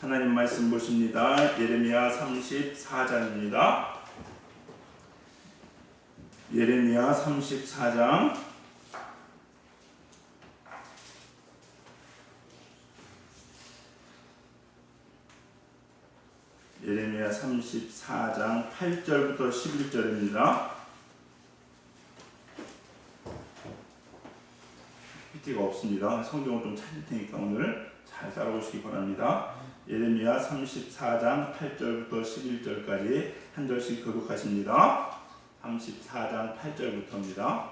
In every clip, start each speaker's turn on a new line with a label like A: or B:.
A: 하나님 말씀 보십니다. 예레미야 34장입니다. 예레미야 34장 예레미야 34장 8절부터 11절입니다. PPT가 없습니다. 성경을 좀 찾을 테니까 오늘 잘 따라오시기 바랍니다. 예레미야 34장 8절부터 11절까지 한 절씩 교독하십니다. 34장 8절부터입니다.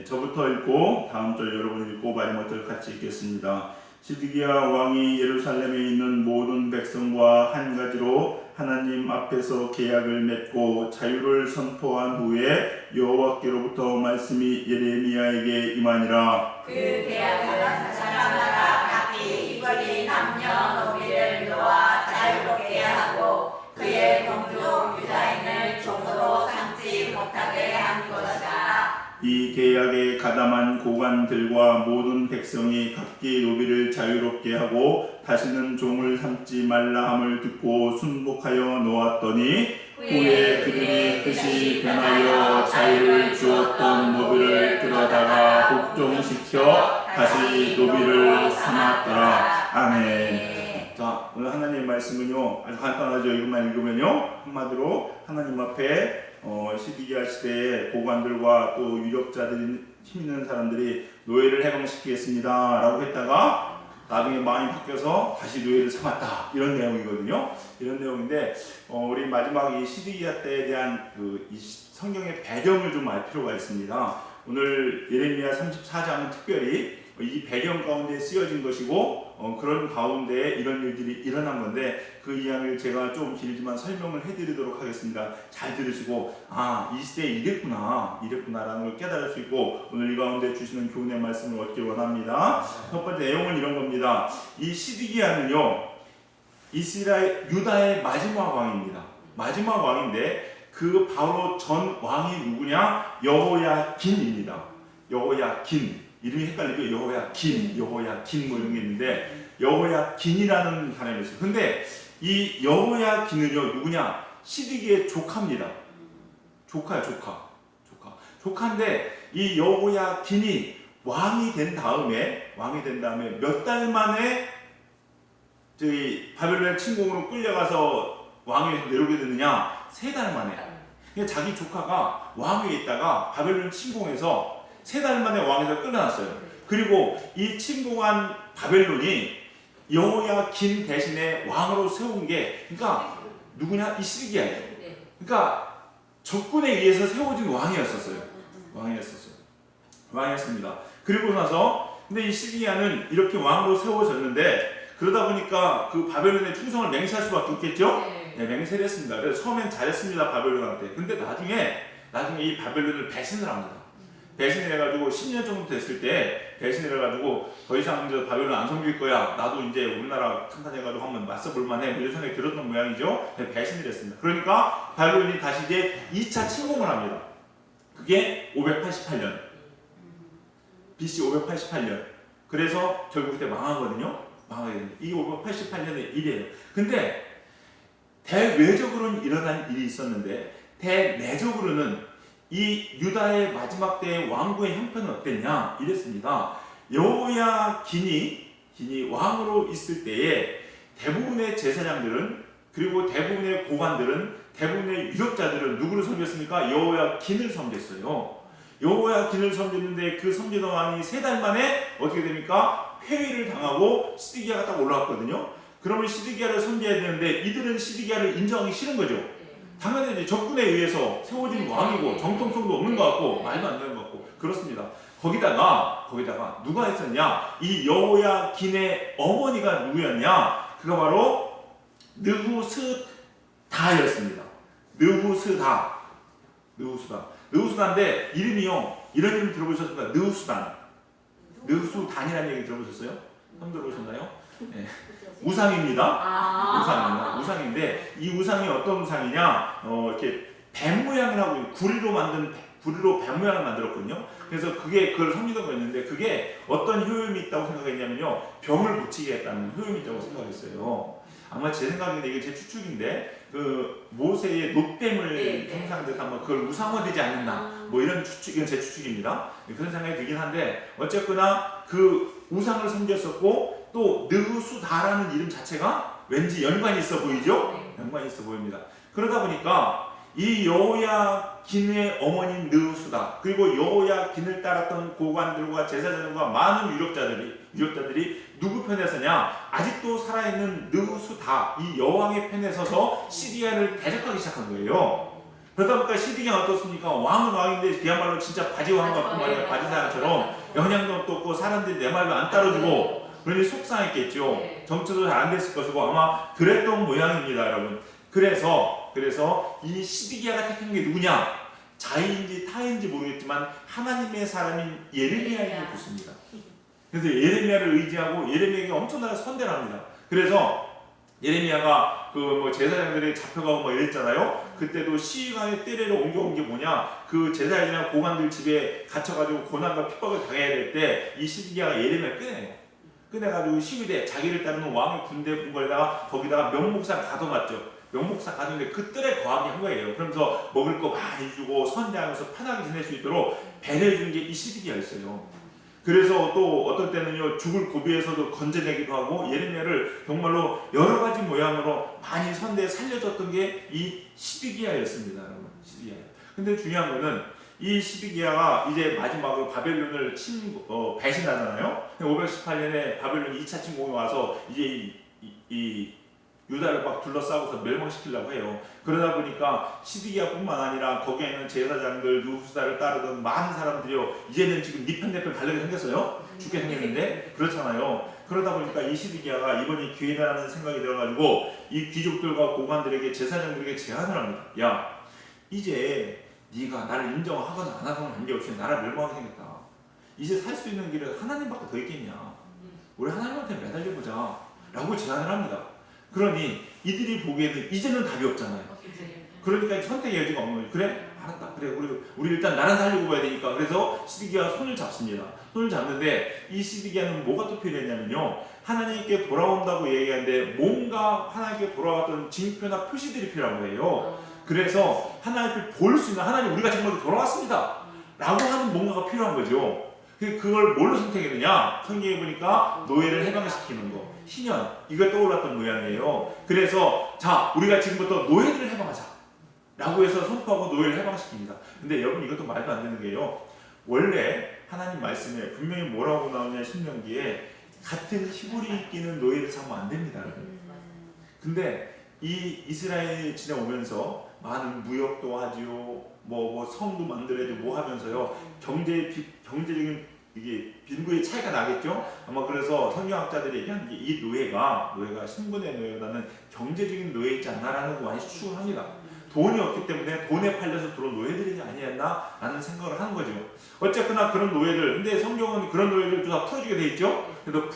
A: 저부터 읽고 다음 절 여러분이 읽고 마지막 절 같이 읽겠습니다. 시드기야 왕이 예루살렘에 있는 모든 백성과 한 가지로 하나님 앞에서 계약을 맺고 자유를 선포한 후에 여호와께로부터 말씀이 예레미야에게 임하니라.
B: 그 계약은 사람마다 각기 이거리 남녀노비를 놓아 자유롭게 하고 그의 동족 유다인을 종으로 삼지 못하게 한 것이다.
A: 이 계약에 가담한 고관들과 모든 백성이 각기 노비를 자유롭게 하고 다시는 종을 삼지 말라 함을 듣고 순복하여 놓았더니 후에 그들이 뜻이 변하여 자유를 주었던 노비를 끌어다가 복종시켜 다시 노비를 삼았더라. 아멘. 자, 오늘 하나님의 말씀은요 아주 간단하죠. 이것만 읽으면요 한마디로 하나님 앞에 시드기야 시대의 고관들과 또 유력자들이 힘 있는 사람들이 노예를 해방시키겠습니다 라고 했다가 나중에 마음이 바뀌어서 다시 노예를 삼았다, 이런 내용이거든요. 이런 내용인데 우리 마지막 이 시드기야 때에 대한 이 성경의 배경을 좀 알 필요가 있습니다. 오늘 예레미야 34장은 특별히 이 배경 가운데 쓰여진 것이고 그런 가운데 이런 일들이 일어난 건데 그 이야기를 제가 좀 길지만 설명을 해드리도록 하겠습니다. 잘 들으시고 이 시대에 이랬구나라는 걸 깨달을 수 있고 오늘 이 가운데 주시는 교훈의 말씀을 얻길 원합니다. 첫 번째 내용은 이런 겁니다. 이 시드기야는요 유다의 마지막 왕입니다. 마지막 왕인데 그 바로 전 왕이 누구냐? 여호야긴입니다. 여호야긴, 이름이 헷갈리죠. 여호야긴 뭐 이런 게 있는데 여호야긴이라는 사람이 있어요. 근데 이 여호야긴은요 누구냐? 시드기의 조카입니다. 조카인데 이 여호야긴이 왕이 된 다음에 몇 달 만에 저희 바벨론 침공으로 끌려가서 왕위에서 내려오게 됐느냐? 3달 만에. 그러니까 자기 조카가 왕위에 있다가 바벨론 침공해서 3달 만에 왕에서 끌려났어요. 그리고 이 침공한 바벨론이 여호야긴 대신에 왕으로 세운 게 그러니까 누구냐? 이 시드기야예요. 그러니까 적군에 의해서 세워진 왕이었습니다. 그리고 나서 근데 이 시드기야는 이렇게 왕으로 세워졌는데 그러다 보니까 그 바벨론의 충성을 맹세할 수밖에 없겠죠? 네, 맹세를 했습니다. 그래서 처음엔 잘했습니다, 바벨론한테. 근데 나중에 이 바벨론을 배신을 합니다. 배신을 해가지고 10년 정도 됐을 때 배신을 해가지고 더 이상 이제 바벨론 안 섬길 거야. 나도 이제 우리나라 탄탄해가지고 한번 맞서볼 만해. 이런 생각이 들었던 모양이죠. 배신을 했습니다. 그러니까 바벨론이 다시 이제 2차 침공을 합니다. 그게 588년. BC 588년. 그래서 결국 그때 망하거든요. 이게 588년의 일이에요. 근데 대외적으로는 일어난 일이 있었는데 대내적으로는 이 유다의 마지막 때의 왕국의 형편은 어땠냐? 이랬습니다. 여호야긴이 왕으로 있을 때에 대부분의 제사장들은 그리고 대부분의 고관들은 대부분의 유력자들은 누구를 섬겼습니까? 여호야긴을 섬겼어요. 여호야긴을 섬겼는데 그 섬기던 왕이 3달 만에 어떻게 됩니까? 폐위를 당하고 시드기야가 딱 올라왔거든요. 그러면 시드기야를 섬겨야 되는데 이들은 시드기야를 인정하기 싫은 거죠. 당연히 이제 적군에 의해서 세워진 왕이고 정통성도 없는 것 같고 말도 안 되는 것 같고 그렇습니다. 거기다가 누가 있었냐? 이 여호야긴의 어머니가 누구였냐? 그가 바로 느후스다였습니다. 느후스다인데 이름이요. 이런 이름 들어보셨습니까? 느후수단이라는 얘기 들어보셨어요? 처음 들어보셨나요? 네. 우상입니다. 우상인데 이 우상이 어떤 우상이냐? 이렇게 뱀 모양을 하고 구리로 만든 부리로 뱀 모양을 만들었거든요. 그래서 그걸 섬기던 거였는데 그게 어떤 효용이 있다고 생각했냐면요, 병을 고치겠다는 효용이 있다고 생각했어요. 아마 제 생각인데 이게 제 추측인데 그 모세의 노뱀을 형상돼서 아마 그걸 우상화되지 않는다, 뭐 이런 추측, 이건 제 추측입니다. 그런 생각이 들긴 한데 어쨌거나 그 우상을 섬겼었고 또 느후수다라는 이름 자체가 왠지 연관이 있어 보이죠? 연관이 있어 보입니다. 그러다 보니까 이 여호야긴의 어머니인 느후수다, 그리고 여호야긴을 따랐던 고관들과 제사장들과 많은 유력자들이 누구 편에 서냐? 아직도 살아있는 느후수다, 이 여왕의 편에 서서 시드기야를 대적하기 시작한 거예요. 그러다 보니까 시드기야가 어떻습니까? 왕은 왕인데 그야말로 진짜 바지왕 같은 말이야, 바지사장처럼 영향도 없고 사람들이 내 말도 안 따라주고, 그러니 속상했겠죠. 정치도 잘 안 됐을 것이고 아마 그랬던 모양입니다, 여러분. 그래서 이 시드기야가 택한 게 누구냐? 자인지 타인지 모르겠지만 하나님의 사람인 예레미야에게 붙습니다. 그래서 예레미야를 의지하고 예레미야에게 엄청나게 선대를 합니다. 그래서 예레미야가 그 뭐 제사장들이 잡혀가고 뭐 이랬잖아요. 그때도 시위관의 떼레로 옮겨온 게 뭐냐? 그 제사장이나 고관들 집에 gat혀가지고 고난과 핍박을 당해야 될 때 이 시드기야가 예레미야를 꺼내가지고 시위대 자기를 따르는 왕의 군대 군거에다가 거기다가 명목상 가둬놨죠. 명목상 가둔데 그 뜰에 거하게 한 거예요. 그러면서 먹을 거 많이 주고 선대하면서 편하게 지낼 수 있도록 배려해준 게 이 시드기야였어요. 그래서 또 어떤 때는요, 죽을 고비에서도 건져내기도 하고 예레미야를 정말로 여러 가지 모양으로 많이 선대에 살려줬던 게 이 시드기야였습니다, 여러분. 시드기야. 근데 중요한 거는 이 시드기야가 이제 마지막으로 바벨론을 배신하잖아요. 518년에 바벨론이 2차 침공이 와서 이제 이 유다를 막 둘러싸고서 멸망시키려고 해요. 그러다 보니까 시드기야뿐만 아니라 거기에 있는 제사장들, 느후수다를 따르던 많은 사람들이요, 이제는 지금 네 편 내 편 갈려게 생겼어요. 죽게 생겼는데 그렇잖아요. 그러다 보니까 이 시드기야가 이번이 기회라는 생각이 들어가지고 이 귀족들과 고관들에게, 제사장들에게 제안을 합니다. 야, 이제 네가 나를 인정하거나 안 하거나 관계없이 나를 멸망하게 생겼다. 이제 살 수 있는 길은 하나님밖에 더 있겠냐. 우리 하나님한테 매달려보자 라고 제안을 합니다. 그러니 이들이 보기에는 이제는 답이 없잖아요. 그러니까 선택의 여지가 없는 거예요. 그래? 알았다. 그래, 우리 일단 나는 살려고 봐야 되니까. 그래서 시드기야가 손을 잡습니다. 손을 잡는데 이 시드기야는 뭐가 또 필요했냐면요, 하나님께 돌아온다고 얘기하는데 뭔가 하나님께 돌아왔던 징표나 표시들이 필요한 거예요. 그래서 하나님을 볼 수 있는, 하나님 우리가 정말 돌아왔습니다 라고 하는 뭔가가 필요한 거죠. 그걸 뭘로 선택했느냐? 성경에 보니까 노예를 해방시키는 거, 희년, 이거 떠올랐던 모양이에요. 그래서 자, 우리가 지금부터 노예들을 해방하자 라고 해서 선포하고 노예를 해방시킵니다. 근데 여러분, 이것도 말도 안 되는 게요, 원래 하나님 말씀에 분명히 뭐라고 나오냐, 신명기에 같은 히브리 끼는 노예를 삼으면 안 됩니다. 근데 이 이스라엘이 지나오면서 많은 무역도 하지요, 뭐 성도 만들어야죠, 뭐 하면서요, 경제적인 이게 빈부의 차이가 나겠죠. 아마 그래서 성경학자들이 얘기하는 게 이 노예가 신분의 노예보다는 경제적인 노예이지 않나라는 거 많이 추측을 합니다. 돈이 없기 때문에 돈에 팔려서 들어온 노예들이 아니었나 라는 생각을 하는 거죠. 어쨌거나 그런 노예들, 근데 성경은 그런 노예들도 다 풀어주게 돼 있죠. 그래도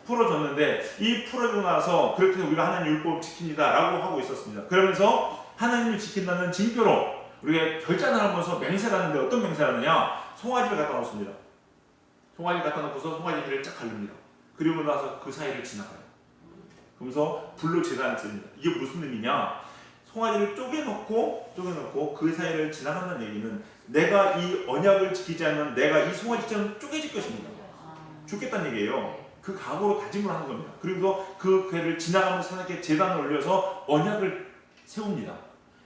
A: 풀어줬는데 이 풀어주고 나서 그렇게 우리가 하나님 율법을 지킵니다 라고 하고 있었습니다. 그러면서 하나님을 지킨다는 징표로 우리가 결단을 하면서 맹세를 하는데 어떤 맹세를 하느냐, 송아지를 갖다 놓습니다. 송아지를 갖다 놓고서 송아지를 쫙 갈릅니다. 그리고 나서 그 사이를 지나가요. 그러면서 불로 제단을 씁니다. 이게 무슨 의미냐, 송아지를 쪼개놓고 그 사이를 지나간다는 얘기는 내가 이 언약을 지키지 않으면 내가 이 송아지처럼 쪼개질 것입니다. 죽겠다는 얘기예요. 그 각오로 다짐을 하는 겁니다. 그리고 그 괴를 지나가면서 하나님께 제단을 올려서 언약을 세웁니다.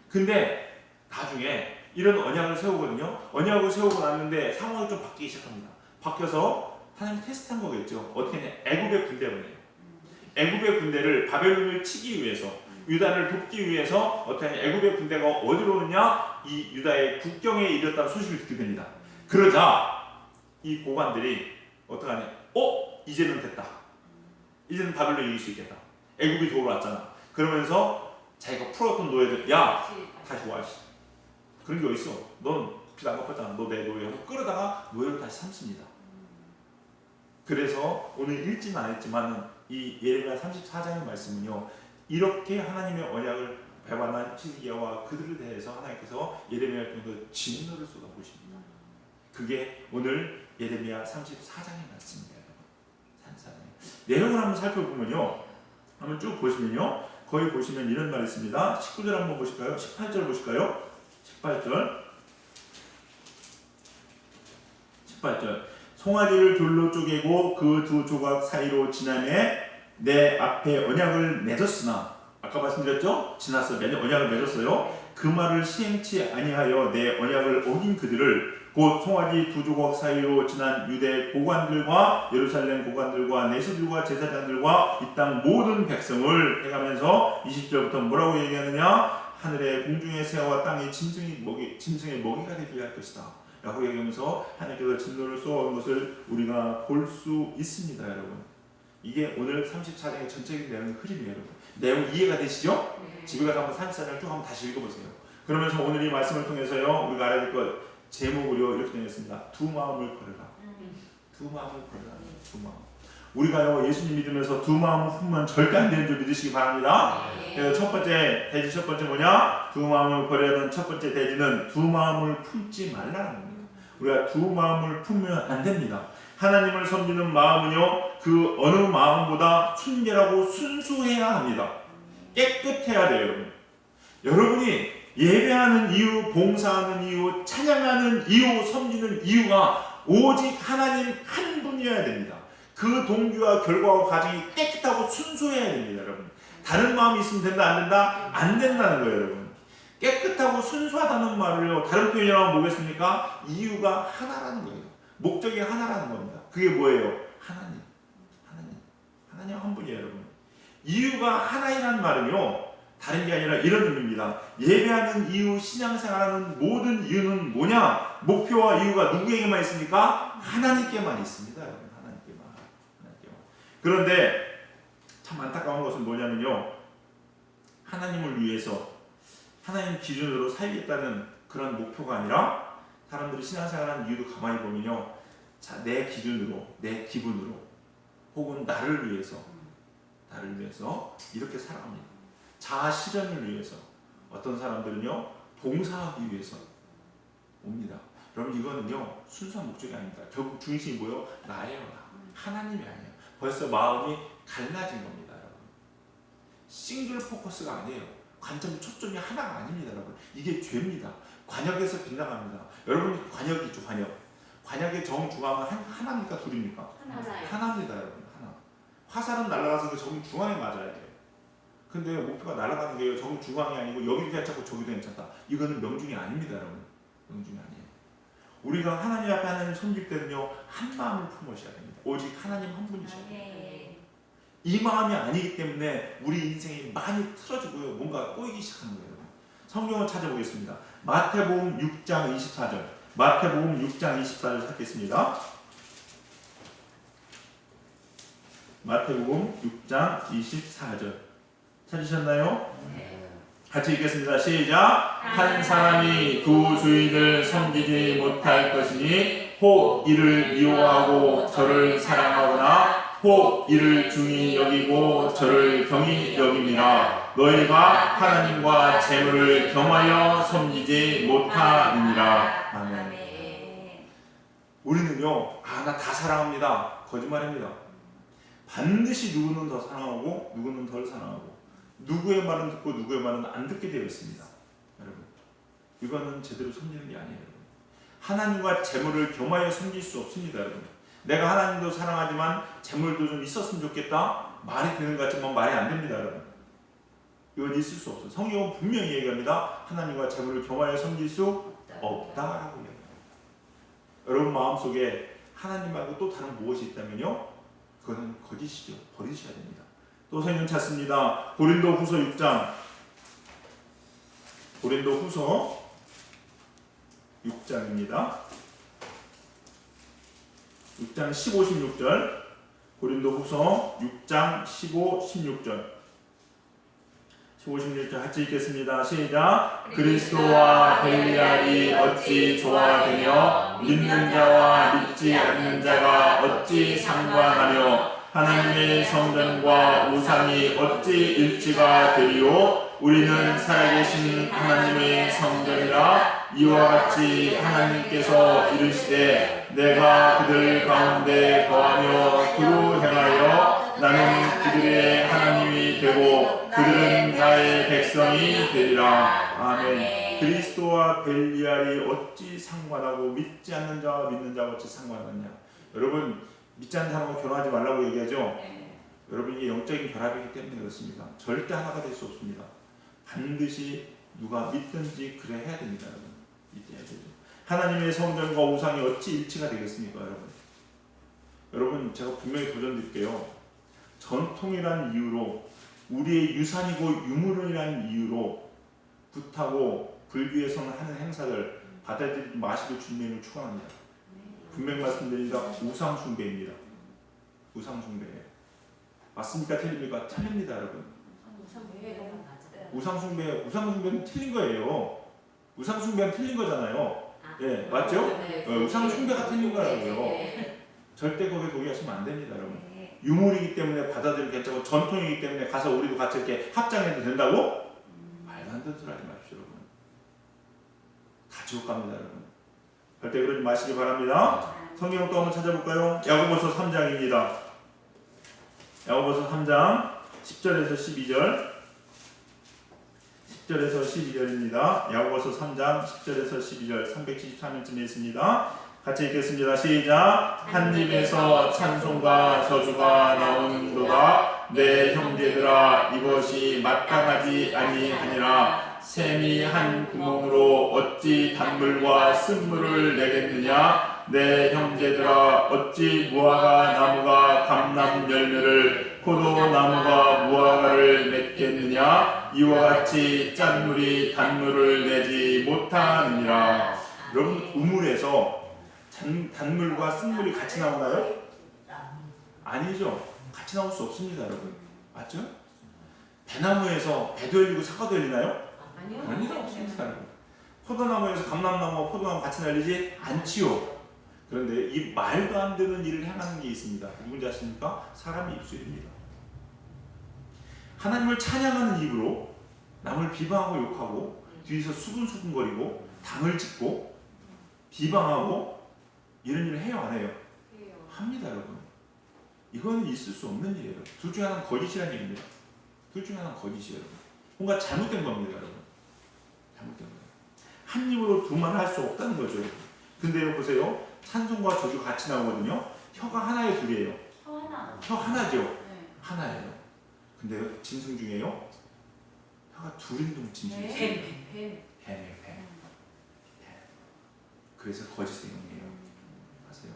A: 근데 나중에 이런 언약을 세우거든요. 언약을 세우고 났는데 상황이 좀 바뀌기 시작합니다. 바뀌어서 하나님 테스트한 거겠죠. 어떻게 했냐, 애굽의 군대 보내요. 애굽의 군대를 바벨론을 치기 위해서, 유다를 돕기 위해서 어떻게 하냐, 애굽의 군대가 어디로 오느냐, 이 유다의 국경에 이르렀다는 소식을 듣게 됩니다. 그러자 이 고관들이 어떻게 하냐, 이제는 됐다. 이제는 바벨론 이길 수 있겠다. 애굽이 도우러 왔잖아. 그러면서 자기가 풀었던 노예들, 야, 다시 와. 그런 게 어딨어? 넌 빚 안 갚았잖아. 너 내 노예. 하고 끌어다가 노예로 다시 삼습니다. 그래서 오늘 읽지는 않았지만 이 예레미야 34장의 말씀은요, 이렇게 하나님의 언약을 배반한 시드기야와 그들에 대해서 하나님께서 예레미야를 통해서 진노를 쏟아부으십니다. 그게 오늘 예레미야 34장의 말씀입니다. 34장 내용을 한번 살펴보면요, 한번 쭉 보시면요, 거기 보시면 이런 말이 있습니다. 19절 한번 보실까요? 18절 보실까요? 18절 송아지를 둘로 쪼개고 그 두 조각 사이로 지나매 내 앞에 언약을 맺었으나, 아까 말씀드렸죠? 지났어요. 언약을 맺었어요. 그 말을 시행치 아니하여 내 언약을 어긴 그들을 곧 송아지 두 조각 사이로 지난 유대 고관들과 예루살렘 고관들과 내시들과 제사장들과 이 땅 모든 백성을 해가면서 20절부터 뭐라고 얘기하느냐? 하늘의 공중의 새와 땅의 짐승의 먹이가 되게 할 것이다 라고 얘기하면서 하나님께서 진노를 쏘아온 것을 우리가 볼 수 있습니다. 여러분, 이게 오늘 34장의 전체적인 내용의 흐름이에요. 여러분, 내용 이해가 되시죠? 집에 가서 한번 34장을 쭉 한번 다시 읽어보세요. 그러면서 오늘 이 말씀을 통해서요, 우리가 알아야 될 것 제목으로 이렇게 정했습니다. 두 마음을 버려라. 두 마음을 버려라. 두 마음. 우리가요, 예수님 믿으면서 두 마음을 품으면 절대 안 되는 줄 믿으시기 바랍니다. 그래서 첫 번째 대지, 첫 번째 뭐냐? 두 마음을 버려야 하는 첫 번째 대지는 두 마음을 품지 말라는 겁니다. 우리가 두 마음을 품으면 안 됩니다. 하나님을 섬기는 마음은요, 그 어느 마음보다 순결하고 순수해야 합니다. 깨끗해야 돼요. 여러분, 여러분이 예배하는 이유, 봉사하는 이유, 찬양하는 이유, 섬기는 이유가 오직 하나님 한 분이어야 됩니다. 그 동기와 결과와 과정이 깨끗하고 순수해야 됩니다. 여러분, 다른 마음이 있으면 된다, 안 된다? 안 된다는 거예요. 여러분, 깨끗하고 순수하다는 말을요, 다른 표현이라고 하면 뭐겠습니까? 이유가 하나라는 거예요. 목적이 하나라는 겁니다. 그게 뭐예요? 하나님 한 분이에요. 여러분, 이유가 하나이라는 말은요, 다른 게 아니라 이런 의미입니다. 예배하는 이유, 신앙생활하는 모든 이유는 뭐냐? 목표와 이유가 누구에게만 있습니까? 하나님께만 있습니다. 여러분, 하나님께만. 그런데 참 안타까운 것은 뭐냐면요, 하나님을 위해서 하나님 기준으로 살겠다는 그런 목표가 아니라 사람들이 신앙생활하는 이유도 가만히 보면요, 자, 내 기준으로, 내 기분으로, 혹은 나를 위해서 이렇게 살아갑니다. 자아 실현을 위해서, 어떤 사람들은요, 봉사하기 위해서 옵니다. 여러분, 이거는요, 순수한 목적이 아닙니다. 결국 중심이 뭐예요? 나예요. 하나님이 아니에요. 벌써 마음이 갈라진 겁니다. 여러분, 싱글 포커스가 아니에요. 관점, 초점이 하나가 아닙니다. 여러분, 이게 죄입니다. 관역에서 빗나갑니다. 여러분, 관역이죠. 관역의 정중앙은 하나입니까? 둘입니까? 하나입니다. 여러분, 하나. 화살은 날아가서 그 정중앙에 맞아야 돼요. 근데 목표가 날아가는 게 정중앙이 아니고 여기도 괜찮고 저기도 괜찮다. 이거는 명중이 아닙니다. 여러분, 명중이 아니에요. 우리가 하나님 앞에 하나님 섬길 때는요, 한 마음을 품으셔야 됩니다. 오직 하나님 한 분이셔야 됩니다. 이 마음이 아니기 때문에 우리 인생이 많이 틀어지고요, 뭔가 꼬이기 시작하는 거예요. 성경을 찾아보겠습니다. 마태복음 6장 24절. 마태복음 6장 24절 찾겠습니다. 마태복음 6장 24절 찾으셨나요? 같이 읽겠습니다. 시작. 한 사람이 두 주인을 섬기지 못할 것이니 혹 이를 미워하고 저를 사랑하거나 혹 이를 중히 여기고 저를 경히 여김이라. 너희가 하나님과 재물을 겸하여 섬기지 못하느니라. 아멘. 우리는요, 나 다 사랑합니다. 거짓말입니다. 반드시 누구는 더 사랑하고 누구는 덜 사랑하고, 누구의 말은 듣고 누구의 말은 안 듣게 되어 있습니다. 여러분, 이거는 제대로 섬기는 게 아니에요. 여러분, 하나님과 재물을 겸하여 섬길 수 없습니다. 여러분, 내가 하나님도 사랑하지만 재물도 좀 있었으면 좋겠다, 말이 되는 것 같지만 말이 안 됩니다. 여러분, 이건 있을 수 없어요. 성경은 분명히 얘기합니다. 하나님과 재물을 겸하여 섬길 수 없다라고 얘기합니다. 여러분 마음속에 하나님 말고 또 다른 무엇이 있다면요, 그거는 거짓이죠. 버리셔야 됩니다. 또 성경 찾습니다. 고린도후서 6장 6장입니다. 6장 15, 16절. 고린도후서 6장 15, 16절. 15, 16절 같이 읽겠습니다. 시작. 그리스도와 벨리알이 어찌 조화되며 믿는 자와 믿지 않는 자가 어찌 상관하며 하나님의 성전과 우상이 어찌 일치가 되리요. 우리는 살아계신 하나님의 성전이라. 이와 같이 하나님께서 이르시되 내가 그들 가운데 거하며 두루 행하여 나는 그들의 하나님이 되고 그들은 나의 백성이 되리라. 아멘. 그리스도와 벨리알이 어찌 상관하고 믿지 않는 자와 믿는 자가 어찌 상관하느냐. 여러분, 믿지 않는 사람하고 결혼하지 말라고 얘기하죠. 여러분, 이게 영적인 결합이기 때문에 그렇습니다. 절대 하나가 될 수 없습니다. 반드시 누가 믿든지 그래 해야 됩니다. 여러분, 믿어야 되죠. 하나님의 성전과 우상이 어찌 일치가 되겠습니까? 여러분, 제가 분명히 도전드릴게요. 전통이라는 이유로, 우리의 유산이고 유물이라는 이유로 불타고 불교에서는 하는 행사들 받아들이지 마시고 주님을 축원합니다. 분명히 말씀드립니다. 우상 숭배입니다. 우상 숭배예요. 맞습니까? 틀립니까? 틀립니다, 여러분. 우상 숭배는 틀린 거예요. 우상 숭배는 틀린 거잖아요. 예, 맞죠? 우상 숭배가 틀린 거라고요. 절대 거기에 동의하시면 안 됩니다, 여러분. 유물이기 때문에 받아들이기 괜찮고 전통이기 때문에 가서 우리도 같이 이렇게 합장해도 된다고? 말도 안 되는 소리 하지 마십시오, 여러분. 다 지옥 갑니다, 여러분. 절대 그러지 마시기 바랍니다. 성경 또 한번 찾아볼까요? 야고보서 3장입니다. 야고보서 3장 10절에서 12절. 10절에서 12절입니다. 야고보서 3장 10절에서 12절 373면쯤에 있습니다. 같이 읽겠습니다. 시작. 한 입에서 찬송과 저주가 나오는도다. 내 형제들아, 이것이 마땅하지 아니하니라. 샘이 한 구멍으로 어찌 단물과 쓴물을 내겠느냐. 내 형제들아, 어찌 무화과 나무가 감람 열매를 포도나무가 무화과를 맺겠느냐. 이와 같이 짠물이 단물을 내지 못하느니라. 여러분, 우물에서 단물과 쓴물이 같이 나오나요? 아니죠. 같이 나올 수 없습니다, 여러분. 맞죠? 배나무에서 배도 열리고 사과도 열리나요? 아니요. 없습니다, 여러분. 포도나무에서 감람나무와 포도나무 같이 날리지 않지요. 그런데 이 말도 안 되는 일을 행하는 게 있습니다. 누군지 아십니까? 사람의 입술입니다. 하나님을 찬양하는 입으로 남을 비방하고 욕하고 뒤에서 수근수근거리고 당을 짓고 비방하고 이런 일을 해요, 안 해요? 합니다, 여러분. 이거는 있을 수 없는 일이에요. 둘 중에 하나는 거짓이라는 얘기입니다. 둘 중에 하나는 거짓이에요, 여러분. 뭔가 잘못된 겁니다, 여러분. 잘못된 거예요. 한 입으로 두 말 할 수 없다는 거죠. 근데요, 보세요. 찬송과 저주 같이 나오거든요. 혀가 하나의 둘이에요. 혀 하나죠. 하나예요. 근데 짐승 중에요. 혀가 둘인 짐승이 있어요. 뱀. 그래서 거짓의 영이에요. 아세요?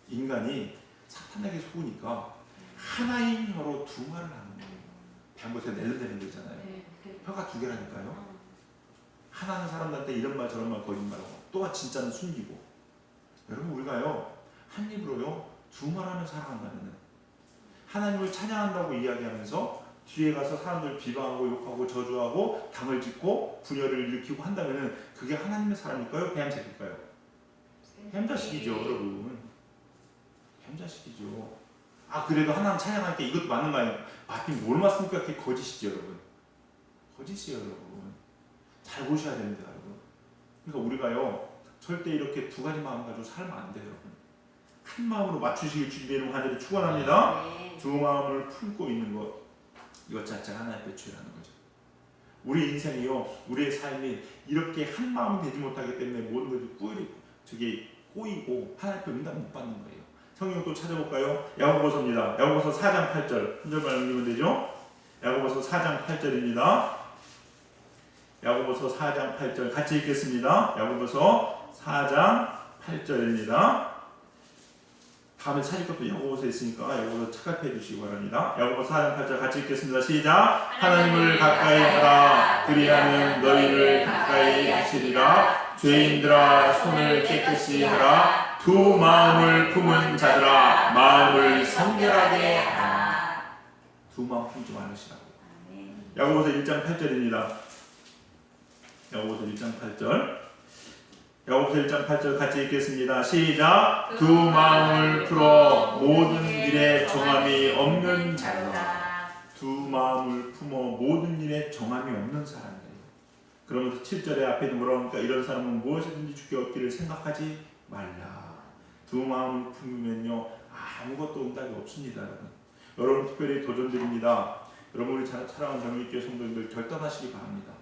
A: 인간이 사탄에게 속으니까 하나인 혀로 두 말을 하는 거예요. 뱀보다 낼름대는 거 있잖아요. 혀가 두 개라니까요. 하나는 사람들한테 이런 말 저런 말 거짓말하고 또한 진짜는 숨기고. 여러분, 우리가요 한 입으로요 두 말하면 살아간다면 하나님을 찬양한다고 이야기하면서 뒤에 가서 사람들 비방하고 욕하고 저주하고 당을 짓고 분열을 일으키고 한다면 그게 하나님의 사람일까요? 뱀새끼일까요? 뱀자식이죠, 여러분. 뱀자식이죠. 그래도 하나님 찬양하니까 이것도 맞는 말이에요. 맞긴 뭘 맞습니까? 그게 거짓이죠, 여러분. 거짓이에요, 여러분. 잘 보셔야 됩니다, 여러분. 그러니까 우리가요 절대 이렇게 두 가지 마음 가지고 살면 안 돼요, 여러분. 한 마음으로 맞추시길 주님의 간절히 축원합니다. 두 마음을 품고 있는 것, 이것 자체가 하나의 배추라는 거죠. 우리 인생이요, 우리의 삶이 이렇게 한 마음이 되지 못하기 때문에 모든 것이 꼬이고 하나님 앞에 응답 못 받는 거예요. 성경 또 찾아볼까요? 야고보서입니다. 야고보서 4장 8절 한 절만 읽으면 되죠? 야고보서 4장 8절입니다. 야고보서 4장 8절 같이 읽겠습니다. 야고보서 4장 8절입니다. 다음에 찾을 것도 야고보서에 있으니까 야고보서 착각해 주시기 바랍니다. 야고보서 4장 8절 같이 읽겠습니다. 시작. 하나님을 가까이 하라. 그리하면 너희를 가까이 하시리라. 죄인들아, 손을 깨끗이 하라. 두 마음을 품은 자들아, 마음을 성결하게 하라. 두 마음 품지 말으시라고. 야고보서 1장 8절입니다. 야고보서 1장 8절. 야고보서 1장 8절 같이 읽겠습니다. 시작. 두 마음을 풀어 모든 일에 정함이 없는 자라. 두 마음을 품어 모든 일에 정함이 없는 사람이에요. 그러면서 7절에 앞에 뭐라고 하니까 이런 사람은 무엇이든지 주께 얻기를 생각하지 말라. 두 마음을 품으면요 아무것도 응답이 없습니다. 여러분 특별히 도전드립니다. 여러분 우리 사랑하는 정일교회 성도님들 결단하시기 바랍니다.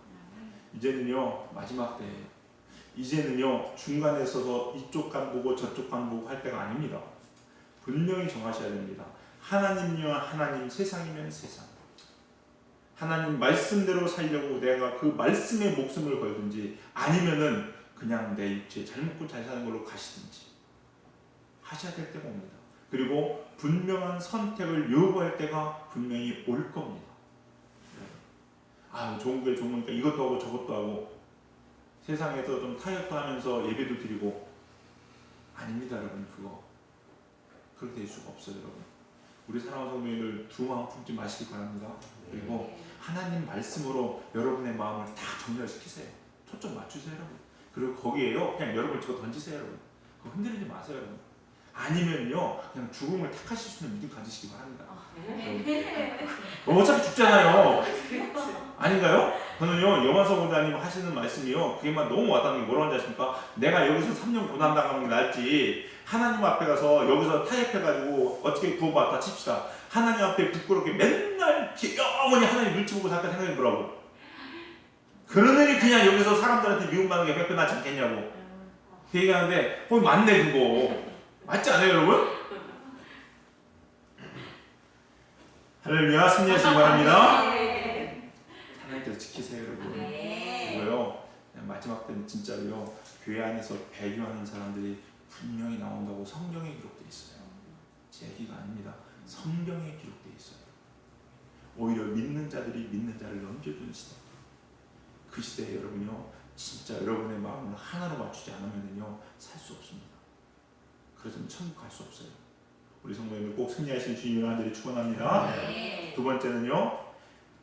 A: 이제는요 마지막 때예요. 이제는요 중간에 서서 이쪽 간 보고 저쪽 간 보고 할 때가 아닙니다. 분명히 정하셔야 됩니다. 하나님이면 하나님, 세상이면 세상. 하나님 말씀대로 살려고 내가 그 말씀에 목숨을 걸든지 아니면은 그냥 내 입지에 잘 먹고 잘 사는 걸로 가시든지 하셔야 될 때가 옵니다. 그리고 분명한 선택을 요구할 때가 분명히 올 겁니다. 아, 좋은 게 좋으니까 이것도 하고 저것도 하고 세상에서 좀 타협도 하면서 예배도 드리고 아닙니다, 여러분. 그거 그렇게 될 수가 없어요, 여러분. 우리 사랑하는 성도님들 두 마음 품지 마시기 바랍니다. 그리고 하나님 말씀으로 여러분의 마음을 다 정렬시키세요. 초점 맞추세요, 여러분. 그리고 거기에요 그냥 여러분을 집어 던지세요, 여러분. 그거 흔들리지 마세요, 여러분. 아니면요 그냥 죽음을 택하실 수 있는 믿음 가지시기 바랍니다. 어차피 죽잖아요. 아닌가요? 저는요 여만서 원장님 하시는 말씀이요 그게만 너무 와닿는 게 뭐라고 하지 아십니까? 내가 여기서 3년 고난당하는 게 낫지 하나님 앞에 가서 여기서 타협해가지고 어떻게 구원받았다 칩시다. 하나님 앞에 부끄럽게 맨날 영원히 하나님 눈치 보고 살까 생각해 보라고. 그러느니 그냥 여기서 사람들한테 미움받는 게 몇 배 낫지 않겠냐고 그 얘기하는데 맞네 그거. 맞지 않아요 여러분? 할렐루야 승리하시기 바랍니다. 하나님께서 지키세요 여러분. 그리고요 마지막 때는 진짜로요 교회 안에서 배교하는 사람들이 분명히 나온다고 성경에 기록되어 있어요. 제 얘기가 아닙니다. 성경에 기록되어 있어요. 오히려 믿는 자들이 믿는 자를 넘겨주는 시대. 그 시대에 여러분요 진짜 여러분의 마음을 하나로 맞추지 않으면요 살 수 없습니다. 그래서는 천국 갈 수 없어요. 우리 성도님들 꼭 승리하신 주님을 간절히 축원합니다. 두 번째는요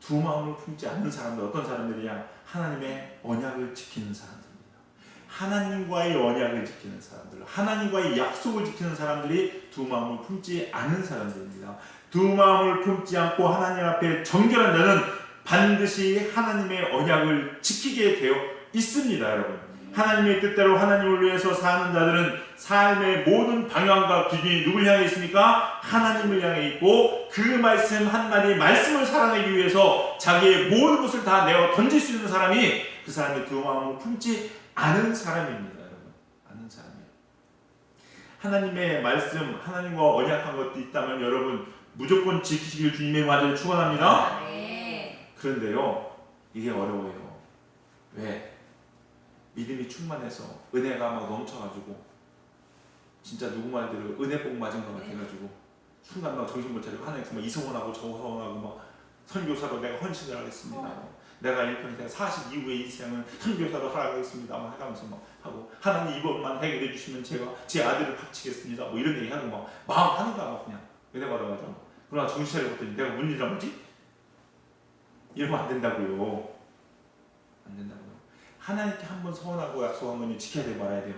A: 두 마음을 품지 않는 사람들. 어떤 사람들이냐? 하나님의 언약을 지키는 사람들입니다. 하나님과의 언약을 지키는 사람들, 하나님과의 약속을 지키는 사람들이 두 마음을 품지 않은 사람들입니다. 두 마음을 품지 않고 하나님 앞에 정결한 자는 반드시 하나님의 언약을 지키게 되어 있습니다. 여러분 하나님의 뜻대로 하나님을 위해서 사는 자들은 삶의 모든 방향과 기준이 누굴 향해 있습니까? 하나님을 향해 있고 그 말씀 한마디 말씀을 살아내기 위해서 자기의 모든 것을 다 내어 던질 수 있는 사람이 그 사람의 두 마음을 품지 않은 사람입니다. 여러분 않은 사람이에요. 하나님의 말씀 하나님과 언약한 것도 있다면 여러분 무조건 지키시길 주님의 완전히 축원합니다. 그런데요 이게 어려워요. 왜? 믿음이 충만해서 은혜가 막 넘쳐가지고 진짜 누구 말대로 은혜 복 맞은 것 같아가지고 순간 막 정신 못 차리고 하나님께 막 이성원하고 저성원하고 막 선교사로 내가 헌신을 하겠습니다. 내가 1편 내가 40 이후의 인생은 선교사로 살아가겠습니다. 막 해가면서 막 하고 하나님 이것만 해결해 주시면 제가 제 아들을 바치겠습니다. 뭐 이런 얘기 하고 막 마음 하는 거야 막 그냥 은혜 받아가지고. 그러나 정신 차려봤더니 내가 뭔 일이란 거지? 이러면 안 된다고요. 안 된다고요. 하나님께 한번 서원하고 약속한 건 지켜야 돼요, 말아야 돼요?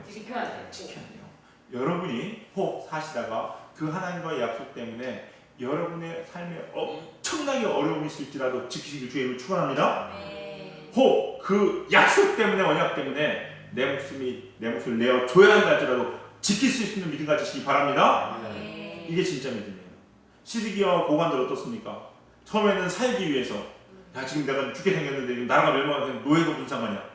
A: 지켜야 돼요. 여러분이 혹 사시다가 그 하나님과의 약속 때문에 여러분의 삶에 엄청나게 어려움이 있을지라도 지키시길 주의 축원합니다. 혹 그 약속 때문에 언약 때문에 내 목숨을 내어 줘야 한다 할지라도 지킬 수 있는 믿음 가지시기 바랍니다. 이게 진짜 믿음이에요. 시드기와 고관들 어떻습니까? 처음에는 살기 위해서 야 지금 내가 죽게 생겼는데 나라가 멸망하면 노예가 무슨 상관이야?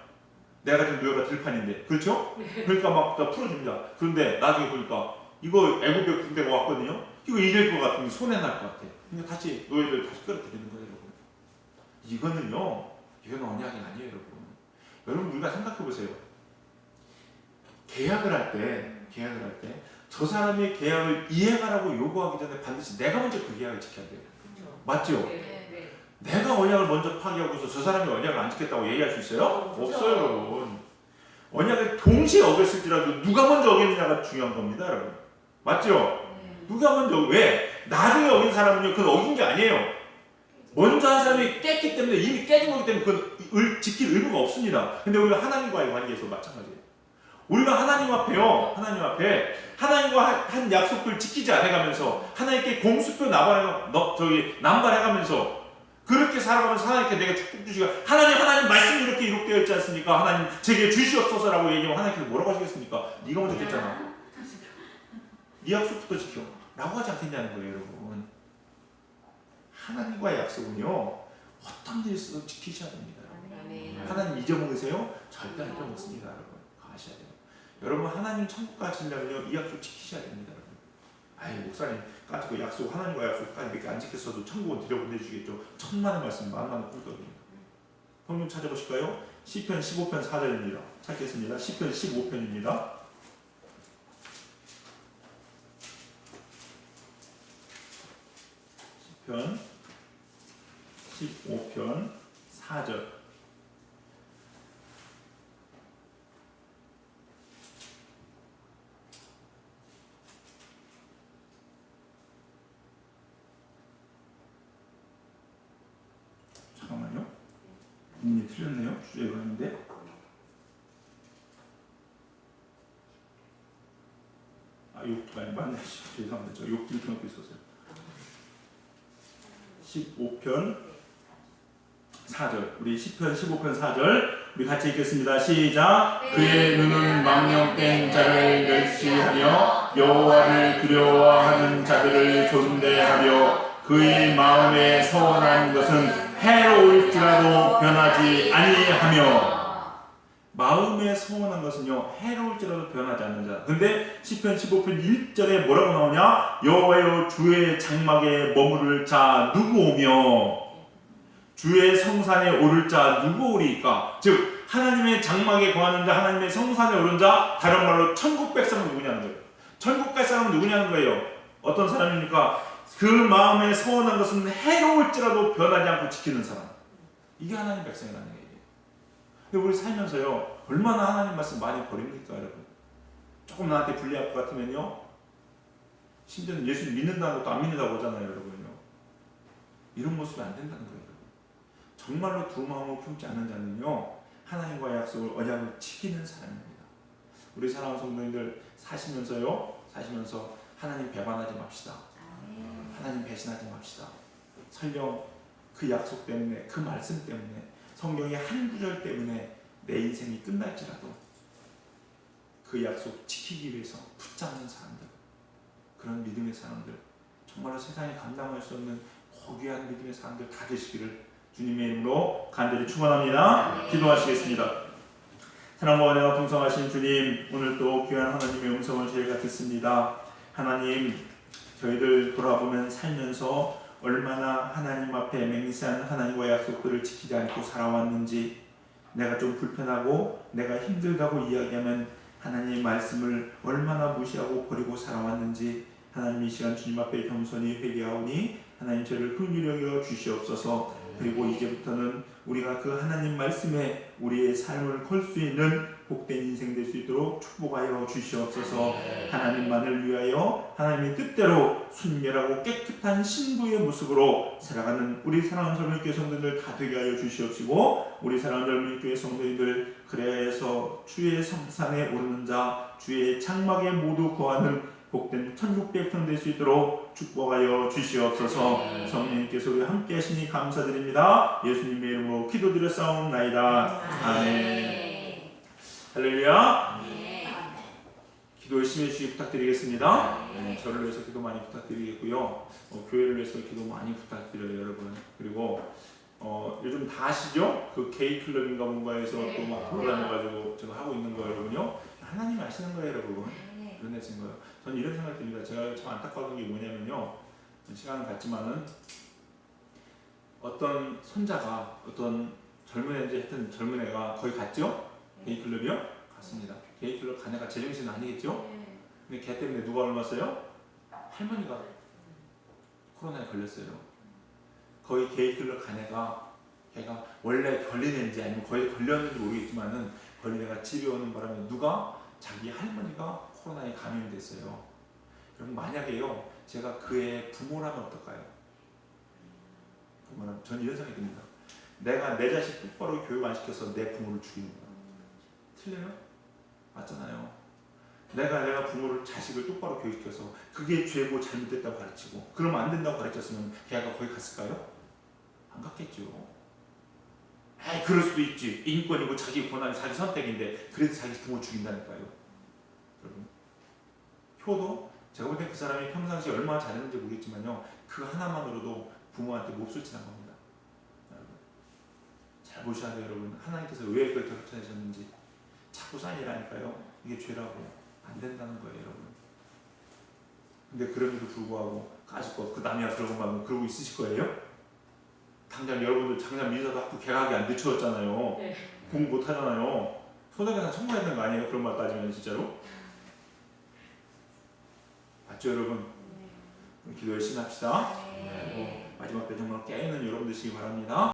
A: 내가 지금 노예가 들판인데 그렇죠? 그러니까 막 풀어줍니다. 그런데 나중에 보니까 이거 애국의 군대가 왔거든요. 이거 이길 것 같으면 손해 날 것 같아. 그러니까 다시 노예를 다시 끌어들이는 거예요, 여러분. 이거는 언약이 아니에요, 여러분. 여러분 우리가 생각해 보세요. 계약을 할 때 저 사람의 계약을 이행하라고 요구하기 전에 반드시 내가 먼저 그 계약을 지켜야 돼요. 맞죠? 내가 언약을 먼저 파기하고서 저 사람이 언약을 안 지켰다고 얘기할 수 있어요? 없어요, 여러분. 언약을 동시에 어겼을지라도 누가 먼저 어겼느냐가 중요한 겁니다, 여러분. 맞죠? 누가 먼저 왜? 나중에 어긴 사람은요, 그건 어긴 게 아니에요. 먼저 한 사람이 깼기 때문에 이미 깨진 거기 때문에 그건 지킬 의무가 없습니다. 근데 우리가 하나님과의 관계에서 마찬가지예요. 우리가 하나님 앞에 하나님과 한 약속을 지키지 않아가면서 하나님께 공수표 남발해가면서 그렇게 살아가면서 하나님께 내가 축복 주시고 하나님 말씀이 이렇게 기록되어 있지 않습니까? 하나님 제게 주시옵소서라고 얘기하면 하나님께서 뭐라고 하시겠습니까? 네가 먼저 했잖아. 네 약속부터 지켜 라고 하지 않겠냐는 거예요. 여러분, 하나님과의 약속은요 어떤 일을 써도 지키셔야 됩니다. 하나님 잊어먹으세요? 절대 안 잊어먹습니다. 여러분, 그거 아셔야 돼요. 여러분, 하나님 천국 가시려면요 이 약속 지키셔야 됩니다. 여러분. 아이, 목사님 까짓 약속, 하나님과 약속까지 이렇게 안 지켰어도 천국은 들여보내주시겠죠. 천만의 말씀 만만의 꿀떡입니다. 성경 찾아보실까요? 시편 15편 4절입니다. 찾겠습니다. 시편 15편입니다. 시편 15편 4절. 잠깐만요. 틀렸네요. 주제가 아닌데. 욕도 많이 맞네. 죄송합니다. 저 욕 들켜놓고 있었어요. 15편 4절. 우리 시편 15편 4절 우리 같이 읽겠습니다. 시작. 그의 눈은 망령된 자를 멸시하며 여호와를 두려워하는 자들을 존대하며 그의 마음에 서원한 것은 해로울지라도 변하지 아니하며. 마음에 서원한 것은요 해로울지라도 변하지 않는 자. 근데 시편 15편 1절에 뭐라고 나오냐? 여호와여 주의 장막에 머무를 자 누구 오며 주의 성산에 오를 자 누구 오리까? 즉 하나님의 장막에 거하는 자, 하나님의 성산에 오른 자, 다른 말로 천국 백성은 누구냐는 거예요. 천국 백성은 누구냐는 거예요. 어떤 사람입니까? 그 마음에 서원한 것은 해로울지라도 변하지 않고 지키는 사람. 이게 하나님 백성이라는 거예요. 근데 우리 살면서요 얼마나 하나님 말씀 많이 버립니까 여러분? 조금 나한테 불리할 것 같으면요 심지어는 예수 믿는다는 것도 안 믿는다고 하잖아요 여러분요. 이런 모습이 안 된다는 거예요. 정말로 두 마음을 품지 않는 자는요 하나님과의 약속을 언약을 지키는 사람입니다. 우리 사랑하는 성도님들 사시면서 하나님 배반하지 맙시다. 하나님 배신하지 맙시다. 설령 그 약속 때문에, 그 말씀 때문에, 성경의 한 구절 때문에 내 인생이 끝날지라도 그 약속 지키기 위해서 붙잡는 사람들, 그런 믿음의 사람들, 정말로 세상에 감당할 수 없는 고귀한 믿음의 사람들 다 되시기를 주님의 이름으로 간절히 축원합니다. 기도하시겠습니다. 사랑과 은혜가 풍성하신 주님, 오늘 또 귀한 하나님의 음성을 저희가 듣습니다. 하나님, 저희들 돌아보면 살면서 얼마나 하나님 앞에 맹세한 하나님과의 약속들을 지키지 않고 살아왔는지, 내가 좀 불편하고 내가 힘들다고 이야기하면 하나님의 말씀을 얼마나 무시하고 버리고 살아왔는지 하나님 이 시간 주님 앞에 겸손히 회개하오니 하나님 저를 긍휼히 여겨 주시옵소서. 그리고 이제부터는 우리가 그 하나님 말씀에 우리의 삶을 걸 수 있는 복된 인생 될 수 있도록 축복하여 주시옵소서. 하나님만을 위하여 하나님의 뜻대로 순결하고 깨끗한 신부의 모습으로 살아가는 우리 사랑하는 젊은이교회 성도들 다 되게 하여 주시옵시고, 우리 사랑하는 젊은이교회 성도님들 그래야 해서 주의 성산에 오르는 자, 주의 장막에 모두 거하는 복된 천국 백성 될 수 있도록 축복하여 주시옵소서. 성령님께서 우리 함께 하시니 감사드립니다. 예수님의 이름으로 기도드렸사옵나이다. 아멘. 할렐루야. 기도 열심히 해주시기 부탁드리겠습니다. 네, 저를 위해서 기도 많이 부탁드리겠고요. 교회를 위해서 기도 많이 부탁드려요, 여러분. 그리고 요즘 다 아시죠? 그 게이클럽인가 뭔가에서 또 막 돌아다녀가지고 제가 하고 있는 거 여러분요. 하나님이 아시는 거예요, 여러분. 그런 데인 거예요. 저는 이런 생각이 듭니다. 제가 참 안타까운 게 뭐냐면요. 시간은 갔지만은 어떤 손자가 어떤 젊은 애인지 하여튼 젊은 애가 거기 갔죠? 게이클럽이요? 갔습니다. 게이클럽 간 애가 제정신 아니겠죠? 근데 걔 때문에 누가 옮았어요? 할머니가 코로나에 걸렸어요. 거기 게이클럽 간 애가 걔가 원래 걸린 애인지 아니면 거의 걸렸는지 모르겠지만은 걸린 애가 집에 오는 바람에 누가? 자기 할머니가 코로나에 감염됐어요. 그럼 만약에요 제가 그의 부모라면 어떨까요? 부모라면 전 이런 생각이 듭니다. 내가 내 자식 똑바로 교육 안 시켜서 내 부모를 죽이는 거야. 틀려요? 맞잖아요. 내가 부모를 자식을 똑바로 교육시켜서 그게 죄고 잘못됐다고 가르치고 그러면 안 된다고 가르쳤으면 걔가 거기 갔을까요? 안 갔겠죠. 에이, 그럴 수도 있지. 인권이고 자기 권한이 자기 선택인데 그래도 자기 부모 죽인다니까요. 여러분, 효도 제가 볼 때 그 사람이 평상시에 얼마나 잘했는지 모르겠지만요, 그 하나만으로도 부모한테 몹쓸 짓한 겁니다. 여러분, 잘 보셔야 돼요. 여러분, 하나님께서 왜 그렇게 흩어내셨는지 자꾸 쌓이라니까요. 이게 죄라고 안 된다는 거예요, 여러분. 근데 그럼에도 불구하고 아직도 그 남이야 그러고 막 그러고 있으실 거예요? 당장 여러분들 작년 민사도 학교 개강이 안 늦춰졌잖아요.
C: 네.
A: 공부 못 하잖아요. 소대가 청구해야 되는 거 아니에요? 그런 말 따지면 진짜로? 맞죠, 여러분? 기도 열심히 합시다. 마지막 때 정말 깨있는 여러분 되시기 바랍니다.